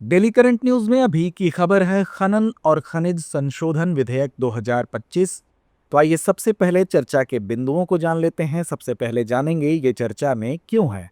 Daily current news में अभी की खबर है खनन और खनिज संशोधन विधेयक 2025। तो आइए सबसे पहले चर्चा के बिंदुओं को जान लेते हैं। सबसे पहले जानेंगे ये चर्चा में क्यों है।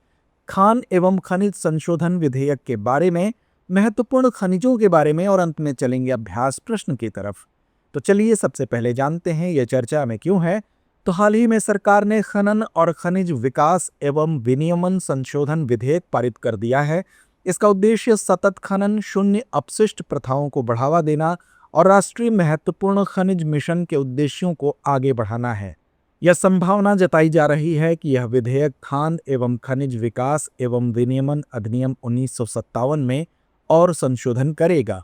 खान एवं खनिज संशोधन विधेयक के बारे में, महत्वपूर्ण खनिजों के बारे में और अंत में चलेंगे अभ्यास प्रश्न की तरफ। तो चलिए सबसे पहले जानते हैं ये चर्चा में क्यों है। तो हाल ही में सरकार ने खनन और खनिज विकास एवं विनियमन संशोधन विधेयक पारित कर दिया है। इसका उद्देश्य सतत खनन, शून्य अपशिष्ट प्रथाओं को बढ़ावा देना और राष्ट्रीय महत्वपूर्ण खनिज मिशन के उद्देश्यों को आगे बढ़ाना है। यह संभावना जताई जा रही है कि यह विधेयक खान एवं खनिज विकास एवं विनियमन अधिनियम 1957 में और संशोधन करेगा।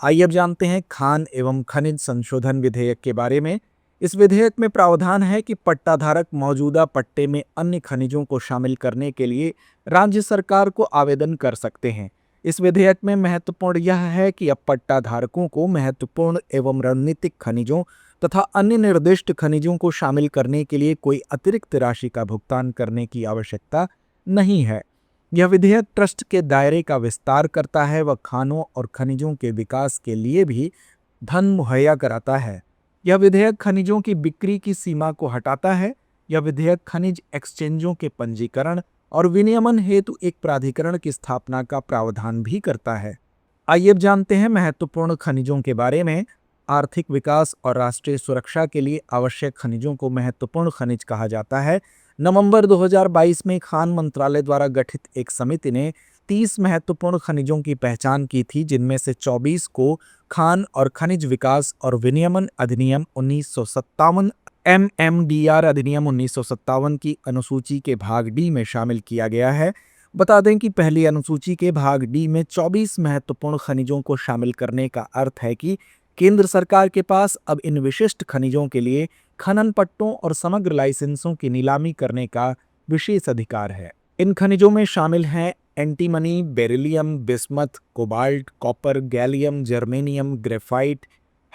आइए अब जानते हैं खान एवं खनिज संशोधन विधेयक के बारे में। इस विधेयक में प्रावधान है कि पट्टाधारक मौजूदा पट्टे में अन्य खनिजों को शामिल करने के लिए राज्य सरकार को आवेदन कर सकते हैं। इस विधेयक में महत्वपूर्ण यह है कि अब पट्टाधारकों को महत्वपूर्ण एवं रणनीतिक खनिजों तथा अन्य निर्दिष्ट खनिजों को शामिल करने के लिए कोई अतिरिक्त राशि का भुगतान करने की आवश्यकता नहीं है। यह विधेयक ट्रस्ट के दायरे का विस्तार करता है व खानों और खनिजों के विकास के लिए भी धन मुहैया कराता है। यह विधेयक खनिजों की बिक्री की सीमा को हटाता है। यह विधेयक खनिज एक्सचेंजों के पंजीकरण और विनियमन हेतु एक प्राधिकरण की स्थापना का प्रावधान भी करता है। आइए अब जानते हैं महत्वपूर्ण खनिजों के बारे में। आर्थिक विकास और राष्ट्रीय सुरक्षा के लिए आवश्यक खनिजों को महत्वपूर्ण खनिज कहा जाता है। नवंबर 2022 में खान मंत्रालय द्वारा गठित एक समिति ने 30 महत्वपूर्ण खनिजों की पहचान की थी, जिनमें से 24 को खान और खनिज विकास और विनियमन अधिनियम 1957 MMDR अधिनियम 1957 की अनुसूची के भाग डी में शामिल किया गया है। बता दें कि पहली अनुसूची के भाग डी में 24 महत्वपूर्ण खनिजों को शामिल करने का अर्थ है कि केंद्र सरकार के पास अब इन विशिष्ट खनिजों के लिए खनन पट्टों और समग्र लाइसेंसों की नीलामी करने का विशेष अधिकार है। इन खनिजों में शामिल हैं antimony, beryllium, bismuth, cobalt, copper, gallium, germanium, graphite,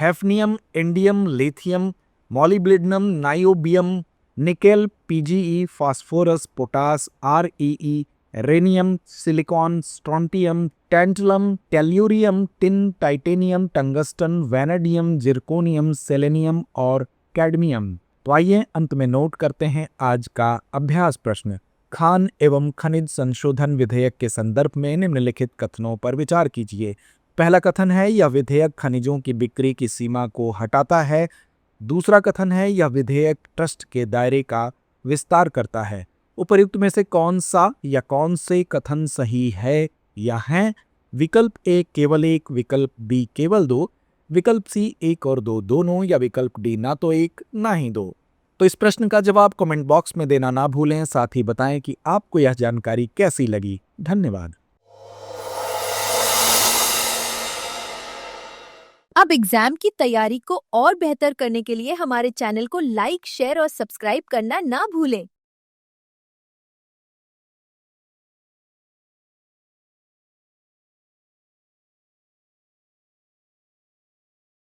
hafnium, indium, lithium, molybdenum, niobium, nickel, PGE, phosphorus, potash, REE, rhenium, silicon, strontium, tantalum, tellurium, tin, titanium, tungsten, vanadium, zirconium, selenium और कैडमियम। तो आइए अंत में नोट करते हैं आज का अभ्यास प्रश्न। खान एवं खनिज संशोधन विधेयक के संदर्भ में निम्नलिखित कथनों पर विचार कीजिए। पहला कथन है यह विधेयक खनिजों की बिक्री की सीमा को हटाता है। दूसरा कथन है यह विधेयक ट्रस्ट के दायरे का विस्तार करता है। उपर्युक्त में से कौन सा या कौन से कथन सही है या हैं? विकल्प ए केवल एक, विकल्प बी केवल दो, विकल्प सी एक और दो दोनों, या विकल्प डी ना तो एक ना ही दो। तो इस प्रश्न का जवाब कमेंट बॉक्स में देना ना भूलें। साथ ही बताएं कि आपको यह जानकारी कैसी लगी। धन्यवाद। अब एग्जाम की तैयारी को और बेहतर करने के लिए हमारे चैनल को लाइक, शेयर और सब्सक्राइब करना ना भूलें।